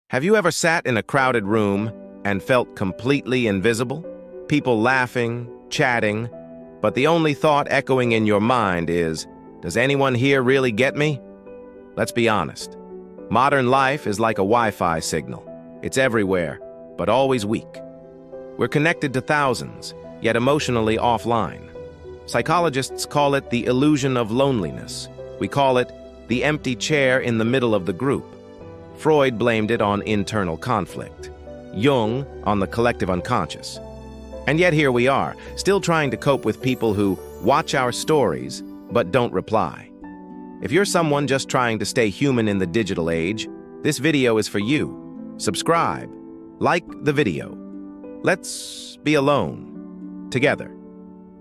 Have you ever sat in a crowded room and felt completely invisible? People laughing, chatting, but the only thought echoing in your mind is, does anyone here really get me? Let's be honest. Modern life is like a Wi-Fi signal. It's everywhere, but always weak. We're connected to thousands, yet emotionally offline. Psychologists call it the illusion of loneliness. We call it the empty chair in the middle of the group. Freud blamed it on internal conflict. Jung on the collective unconscious. And yet here we are, still trying to cope with people who watch our stories but don't reply. If you're someone just trying to stay human in the digital age, this video is for you. Subscribe. Like the video. Let's be alone. Together.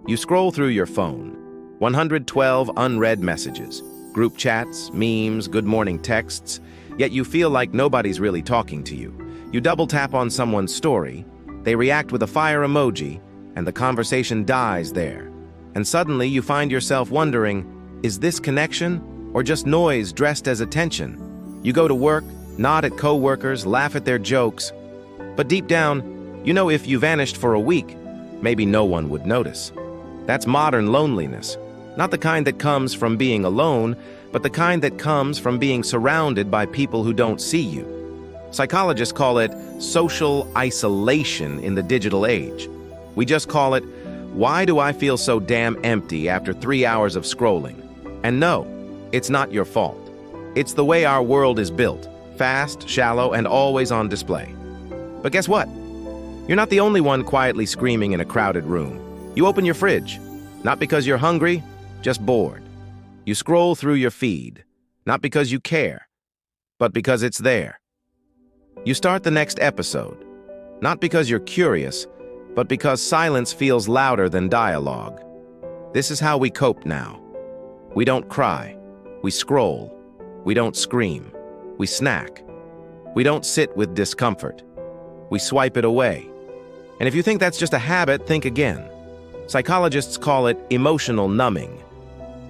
You scroll through your phone. 112 unread messages. Group chats, memes, good morning texts. Yet you feel like nobody's really talking to you. You double tap on someone's story, they react with a fire emoji, and the conversation dies there. And suddenly you find yourself wondering, is this connection or just noise dressed as attention? You go to work, nod at coworkers, laugh at their jokes, but deep down, you know if you vanished for a week, maybe no one would notice. That's modern loneliness, not the kind that comes from being alone, but the kind that comes from being surrounded by people who don't see you. Psychologists call it social isolation in the digital age. We just call it, why do I feel so damn empty after 3 hours of scrolling? And no, it's not your fault. It's the way our world is built, fast, shallow, and always on display. But guess what? You're not the only one quietly screaming in a crowded room. You open your fridge, not because you're hungry, just bored. You scroll through your feed, not because you care, but because it's there. You start the next episode, not because you're curious, but because silence feels louder than dialogue. This is how we cope now. We don't cry. We scroll. We don't scream. We snack. We don't sit with discomfort. We swipe it away. And if you think that's just a habit, think again. Psychologists call it emotional numbing.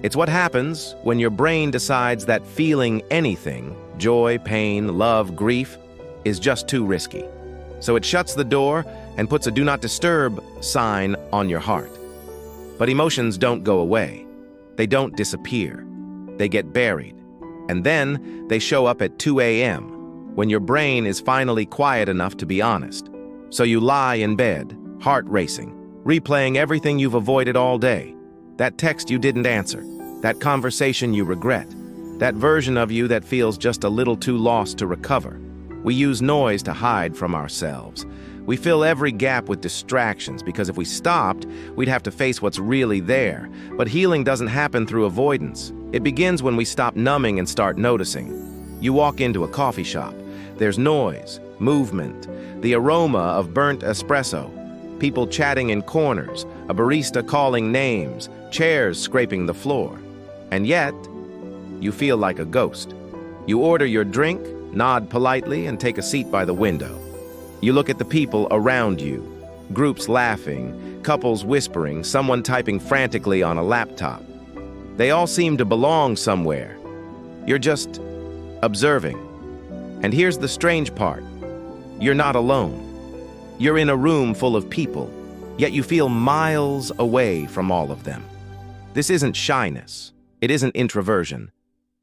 It's what happens when your brain decides that feeling anything, joy, pain, love, grief, is just too risky. So it shuts the door and puts a do not disturb sign on your heart. But emotions don't go away. They don't disappear. They get buried. And then they show up at 2 a.m. when your brain is finally quiet enough to be honest. So you lie in bed, heart racing, replaying everything you've avoided all day. That text you didn't answer, that conversation you regret, that version of you that feels just a little too lost to recover. We use noise to hide from ourselves. We fill every gap with distractions because if we stopped, we'd have to face what's really there. But healing doesn't happen through avoidance. It begins when we stop numbing and start noticing. You walk into a coffee shop. There's noise, movement, the aroma of burnt espresso, people chatting in corners, a barista calling names, chairs scraping the floor. And yet, you feel like a ghost. You order your drink, nod politely, and take a seat by the window. You look at the people around you, groups laughing, couples whispering, someone typing frantically on a laptop. They all seem to belong somewhere. You're just observing. And here's the strange part. You're not alone. You're in a room full of people, yet you feel miles away from all of them. This isn't shyness. It isn't introversion.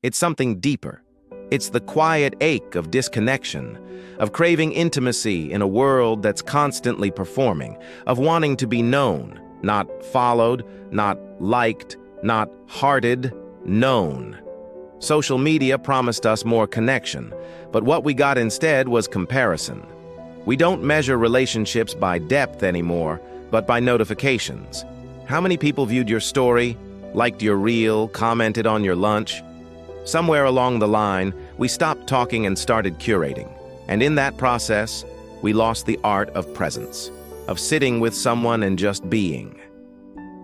It's something deeper. It's the quiet ache of disconnection, of craving intimacy in a world that's constantly performing, of wanting to be known, not followed, not liked, not hearted, known. Social media promised us more connection, but what we got instead was comparison. We don't measure relationships by depth anymore, but by notifications. How many people viewed your story, liked your reel, commented on your lunch? Somewhere along the line, we stopped talking and started curating. And in that process, we lost the art of presence, of sitting with someone and just being.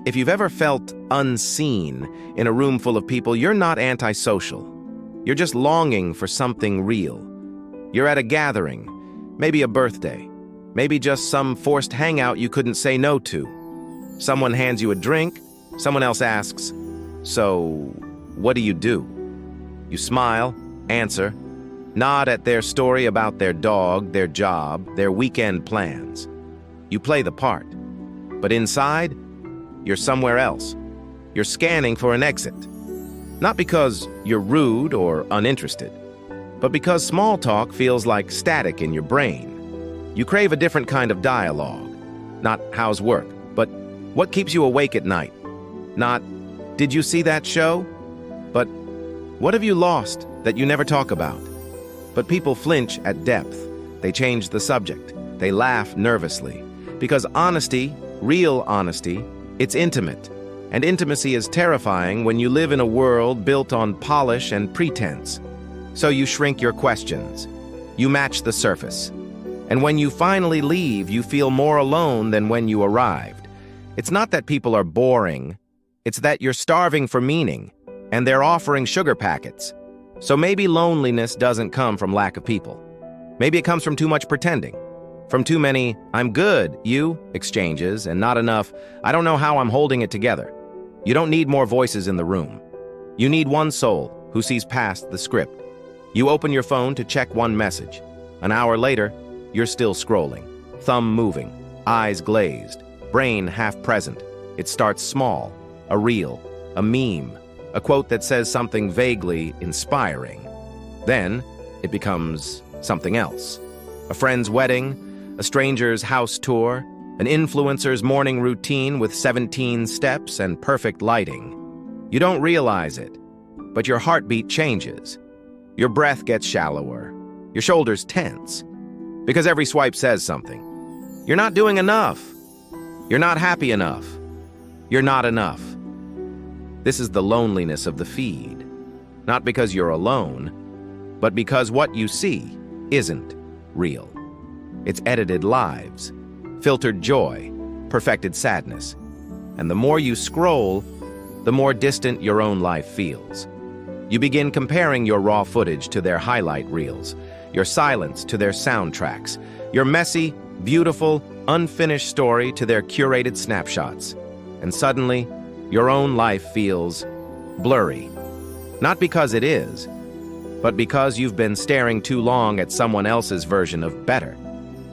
If you've ever felt unseen in a room full of people, you're not antisocial. You're just longing for something real. You're at a gathering, maybe a birthday, maybe just some forced hangout you couldn't say no to. Someone hands you a drink, someone else asks, "So, what do you do?" You smile, answer, Nod at their story about their dog, their job, their weekend plans. You play the part. But inside, you're somewhere else. You're scanning for an exit. Not because you're rude or uninterested, but because small talk feels like static in your brain. You crave a different kind of dialogue. Not how's work, but what keeps you awake at night. Not, did you see that show? But what have you lost that you never talk about? But people flinch at depth. They change the subject. They laugh nervously. Because honesty, real honesty, it's intimate. And intimacy is terrifying when you live in a world built on polish and pretense. So you shrink your questions. You match the surface. And when you finally leave, you feel more alone than when you arrived. It's not that people are boring. It's that you're starving for meaning, and they're offering sugar packets. So maybe loneliness doesn't come from lack of people. Maybe it comes from too much pretending. From too many, I'm good, you exchanges, and not enough, I don't know how I'm holding it together. You don't need more voices in the room. You need one soul who sees past the script. You open your phone to check one message. An hour later, you're still scrolling, thumb moving, eyes glazed, brain half present. It starts small, a reel, a meme, a quote that says something vaguely inspiring. Then it becomes something else. A friend's wedding, a stranger's house tour, an influencer's morning routine with 17 steps and perfect lighting. You don't realize it, but your heartbeat changes. Your breath gets shallower, your shoulders tense, because every swipe says something. You're not doing enough. You're not happy enough. You're not enough. This is the loneliness of the feed. Not because you're alone, but because what you see isn't real. It's edited lives, filtered joy, perfected sadness. And the more you scroll, the more distant your own life feels. You begin comparing your raw footage to their highlight reels, your silence to their soundtracks, your messy, beautiful, unfinished story to their curated snapshots. And suddenly, your own life feels blurry. Not because it is, but because you've been staring too long at someone else's version of better.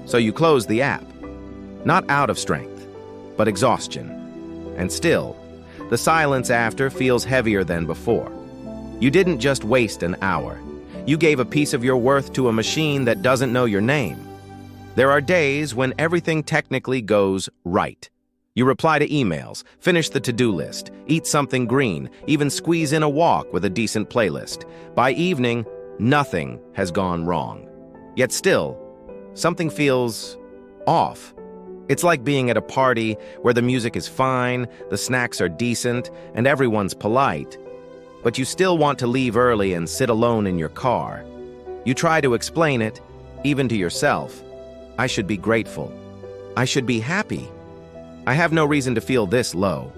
So you close the app, not out of strength, but exhaustion. And still, the silence after feels heavier than before. You didn't just waste an hour. You gave a piece of your worth to a machine that doesn't know your name. There are days when everything technically goes right. You reply to emails, finish the to-do list, eat something green, even squeeze in a walk with a decent playlist. By evening, nothing has gone wrong. Yet still, something feels off. It's like being at a party where the music is fine, the snacks are decent, and everyone's polite. But you still want to leave early and sit alone in your car. You try to explain it, even to yourself. I should be grateful. I should be happy. I have no reason to feel this low.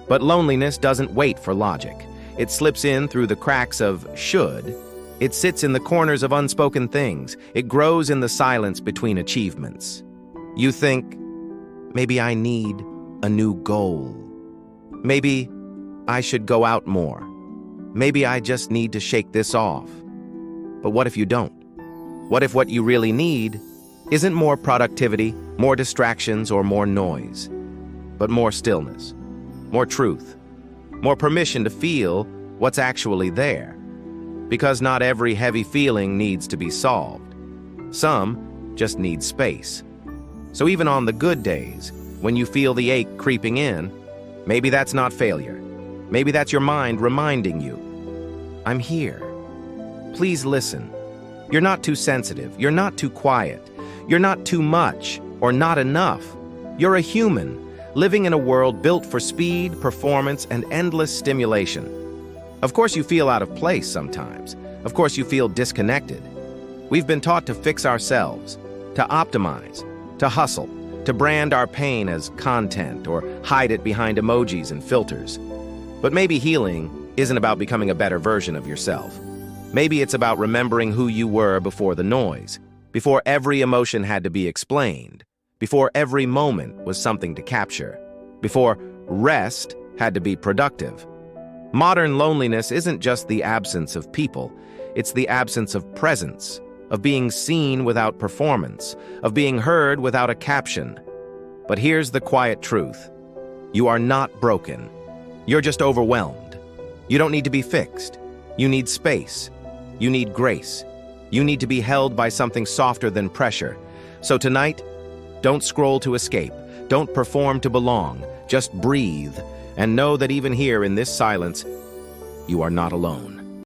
But loneliness doesn't wait for logic. It slips in through the cracks of should. It sits in the corners of unspoken things. It grows in the silence between achievements. You think, maybe I need a new goal. Maybe I should go out more. Maybe I just need to shake this off. But what if you don't? What if what you really need isn't more productivity, more distractions, or more noise, but more stillness, more truth, more permission to feel what's actually there? Because not every heavy feeling needs to be solved. Some just need space. So even on the good days, when you feel the ache creeping in, maybe that's not failure. Maybe that's your mind reminding you, I'm here. Please listen. You're not too sensitive. You're not too quiet. You're not too much or not enough. You're a human, living in a world built for speed, performance, and endless stimulation. Of course you feel out of place sometimes. Of course you feel disconnected. We've been taught to fix ourselves, to optimize, to hustle, to brand our pain as content or hide it behind emojis and filters. But maybe healing isn't about becoming a better version of yourself. Maybe it's about remembering who you were before the noise, before every emotion had to be explained, before every moment was something to capture, before rest had to be productive. Modern loneliness isn't just the absence of people, It's the absence of presence, of being seen without performance, of being heard without a caption. But here's the quiet truth. You are not broken. You're just overwhelmed. You don't need to be fixed. You need space. You need grace. You need to be held by something softer than pressure. So tonight, don't scroll to escape. Don't perform to belong. Just breathe and know that even here in this silence, you are not alone.